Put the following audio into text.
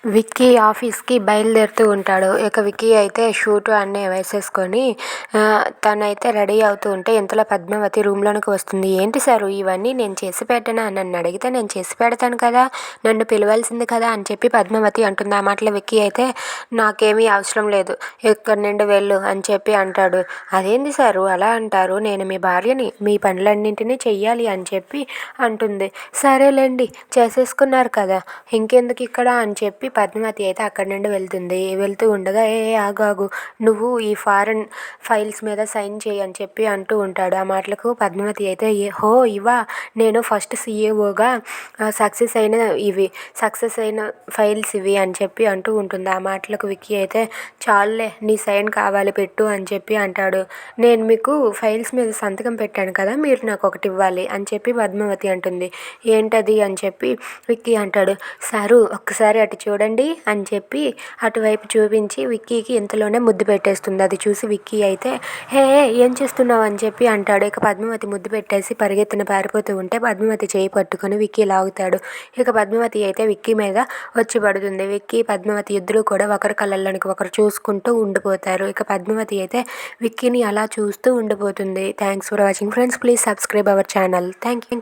విక్కీ ఆఫీస్‌కి బయలుదేరుతూ ఉంటాడు. ఇక విక్కీ అయితే షూటు అన్నీ వేసేసుకొని తనైతే రెడీ అవుతూ ఉంటే ఇంతలో పద్మావతి రూమ్‌లోనికి వస్తుంది. "ఏంటి సారు ఇవన్నీ నేను చేసి పెట్టనా? నన్నడిగితే నేను చేసి పెడతాను కదా! నన్ను పిలవాల్సింది కదా!" అని చెప్పి పద్మావతి అంటుంది. ఆ మాటలు విక్కీ అయితే "నాకేమీ అవసరం లేదు. ఇక్కడి నుండి వెళ్ళు" అని చెప్పి అంటాడు. "అదేంది సారు అలా అంటారు? నేను మీ భార్యని. మీ పనులన్నింటినీ చెయ్యాలి" అని చెప్పి అంటుంది. "సరేలెండి చేసేసుకున్నారు కదా! ఇంకెందుకిక్కడ" అని చెప్పి పద్మావతి అయితే అక్కడి నుండి వెళ్తుంది. వెళ్తూ ఉండగా "ఏ ఏ ఆగు ఆగు నువ్వు ఈ ఫారెన్ ఫైల్స్ మీద సైన్ చెయ్యి" అని చెప్పి అంటూ ఉంటాడు. ఆ మాటలకు పద్మావతి అయితే "హో ఇవా? నేను ఫస్ట్ సీఈఓగా సక్సెస్ అయిన ఫైల్స్ ఇవి" అని చెప్పి అంటూ ఉంటుంది. ఆ మాటలకు విక్కీ అయితే "చాలులే నీ సైన్ కావాలి పెట్టు" అని చెప్పి అంటాడు. "నేను మీకు ఫైల్స్ మీద సంతకం పెట్టాను కదా! మీరు నాకు ఒకటి ఇవ్వాలి" అని చెప్పి పద్మావతి అంటుంది. "ఏంటది?" అని చెప్పి విక్కీ అంటాడు. "సారు ఒక్కసారి అటు చూడండి" అని చెప్పి అటువైపు చూపించి విక్కీకి ఇంతలోనే ముద్దు పెట్టేస్తుంది. అది చూసి విక్కీ అయితే "హే ఏం చేస్తున్నావు" అని చెప్పి అంటాడు. ఇక పద్మావతి ముద్దు పెట్టేసి పరిగెత్తున పారిపోతూ ఉంటే పద్మావతి చేయి పట్టుకొని విక్కీ లాగుతాడు. ఇక పద్మావతి అయితే విక్కీ మీద వచ్చి పడుతుంది. విక్కీ పద్మావతి ఇద్దరూ కూడా ఒకరి కళ్ళల్లోనికి ఒకరు చూసుకుంటూ ఉండిపోతారు. ఇక పద్మావతి అయితే విక్కీని అలా చూస్తూ ఉండిపోతుంది. Thanks for watching friends. Please subscribe our channel. Thank you.